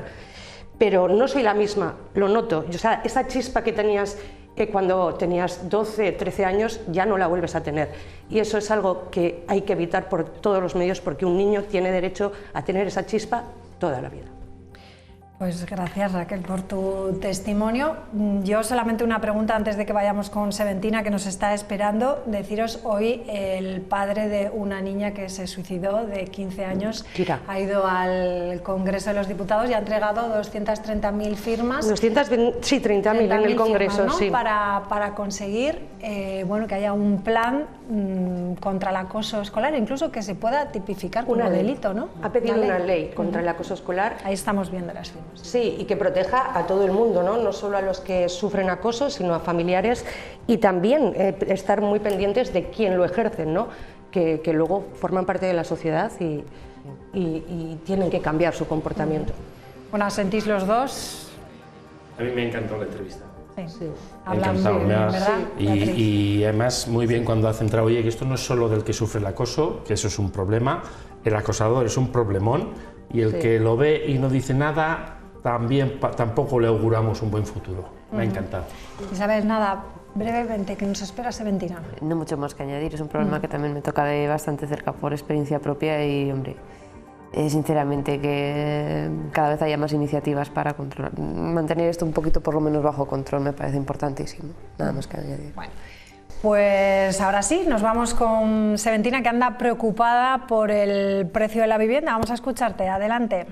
Pero no soy la misma, lo noto. O sea, esa chispa que tenías cuando tenías 12, 13 años ya no la vuelves a tener. Y eso es algo que hay que evitar por todos los medios, porque un niño tiene derecho a tener esa chispa toda la vida. Pues gracias, Raquel, por tu testimonio. Yo solamente una pregunta antes de que vayamos con Seventina, que nos está esperando. Deciros, hoy el padre de una niña que se suicidó de 15 años ha ido al Congreso de los Diputados y ha entregado 230.000 firmas. 30.000 en el Congreso, firmas, ¿no? sí. Para conseguir bueno, que haya un plan contra el acoso escolar, incluso que se pueda tipificar como delito, ¿no? Ha pedido una ley contra el acoso escolar. Ahí estamos viendo las firmas. Sí, y que proteja a todo el mundo, no solo a los que sufren acoso, sino a familiares, y también estar muy pendientes de quién lo ejercen, ¿no? Que luego forman parte de la sociedad y tienen que cambiar su comportamiento. Bueno, ¿sentís los dos? A mí me encantó la entrevista. Sí. Me ha encantado, y además muy bien cuando ha centrado, oye, que esto no es solo del que sufre el acoso, que eso es un problema, el acosador es un problemón, y el que lo ve y no dice nada, tampoco le auguramos un buen futuro. Me ha encantado. Isabel, nada, brevemente, ¿qué nos espera Seventina? No mucho más que añadir, es un problema que también me toca de bastante cerca por experiencia propia y, hombre, sinceramente que cada vez haya más iniciativas para mantener esto un poquito por lo menos bajo control me parece importantísimo, nada más que añadir. Bueno. Pues ahora sí, nos vamos con Seventina, que anda preocupada por el precio de la vivienda. Vamos a escucharte, adelante.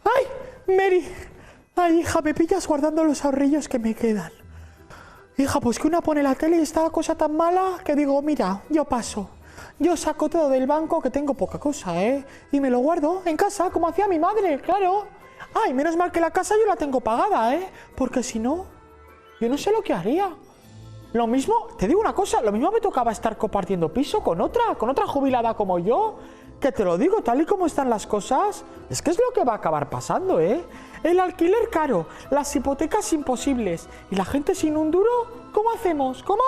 ¡Ay, Mary! Ay, hija, me pillas guardando los ahorrillos que me quedan. Hija, pues que una pone la tele y está la cosa tan mala que digo, mira, yo paso. Yo saco todo del banco, que tengo poca cosa, y me lo guardo en casa, como hacía mi madre, claro. Ay, menos mal que la casa yo la tengo pagada, porque si no, yo no sé lo que haría. Lo mismo, te digo una cosa, lo mismo me tocaba estar compartiendo piso con otra jubilada como yo, que te lo digo, tal y como están las cosas, es que es lo que va a acabar pasando, El alquiler caro, las hipotecas imposibles y la gente sin un duro, ¿cómo hacemos? ¿Cómo?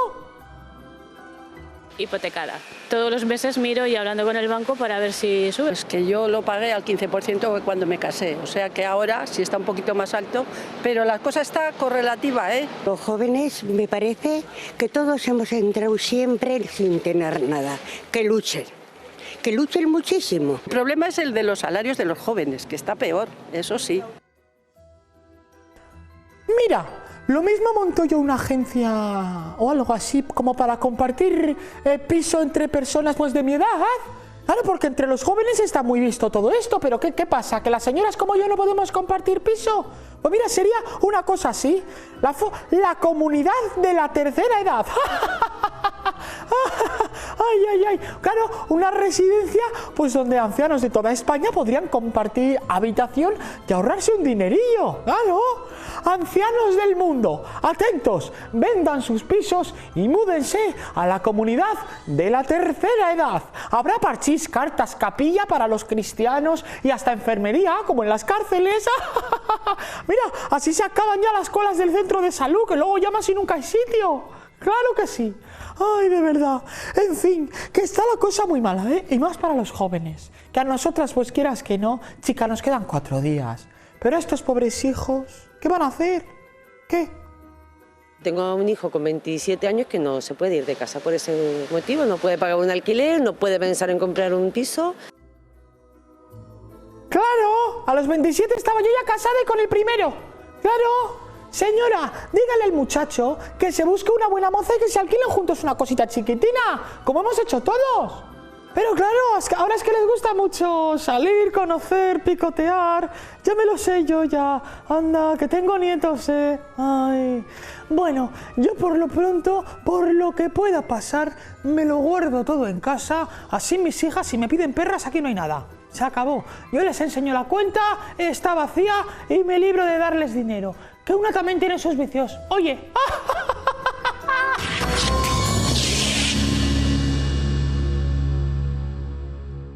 Hipotecada. Todos los meses miro y hablando con el banco para ver si sube. Es que yo lo pagué al 15% cuando me casé, o sea que ahora sí está un poquito más alto, pero la cosa está correlativa, Los jóvenes, me parece que todos hemos entrado siempre sin tener nada, que luchen muchísimo. El problema es el de los salarios de los jóvenes, que está peor, eso sí. Mira, lo mismo monto yo una agencia o algo así como para compartir piso entre personas pues de mi edad. Claro, porque entre los jóvenes está muy visto todo esto, pero ¿qué pasa? ¿Que las señoras como yo no podemos compartir piso? Pues mira, sería una cosa así, la comunidad de la tercera edad. Ay, claro, una residencia pues donde ancianos de toda España podrían compartir habitación y ahorrarse un dinerillo, claro. Ancianos del mundo, atentos, vendan sus pisos y múdense a la comunidad de la tercera edad. Habrá parchís, cartas, capilla para los cristianos y hasta enfermería, como en las cárceles. Mira, así se acaban ya las colas del centro de salud, que luego llamas y nunca hay sitio. Claro que sí. Ay, de verdad. En fin, que está la cosa muy mala, y más para los jóvenes. Que a nosotras, pues quieras que no, chica, nos quedan 4 días. Pero estos pobres hijos, ¿qué van a hacer? ¿Qué? Tengo un hijo con 27 años que no se puede ir de casa por ese motivo. No puede pagar un alquiler, no puede pensar en comprar un piso. ¡Claro! A los 27 estaba yo ya casada y con el primero. ¡Claro! Señora, dígale al muchacho que se busque una buena moza y que se alquilen juntos una cosita chiquitina, como hemos hecho todos. Pero claro, ahora es que les gusta mucho salir, conocer, picotear. Ya me lo sé yo ya. Anda, que tengo nietos, Ay. Bueno, yo por lo pronto, por lo que pueda pasar, me lo guardo todo en casa. Así mis hijas, si me piden perras, aquí no hay nada. Se acabó. Yo les enseño la cuenta, está vacía y me libro de darles dinero. Que una también tiene sus vicios. Oye.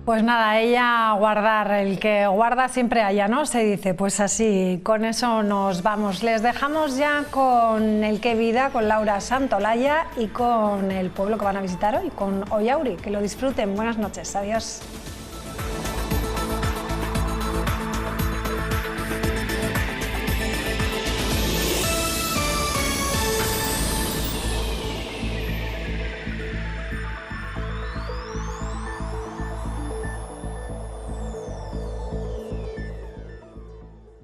Pues nada, ella a guardar, el que guarda siempre haya, ¿no? Se dice, pues así, con eso nos vamos. Les dejamos ya con el Qué Vida, con Laura Santolaya y con el pueblo que van a visitar hoy, con Ollauri. Que lo disfruten. Buenas noches. Adiós.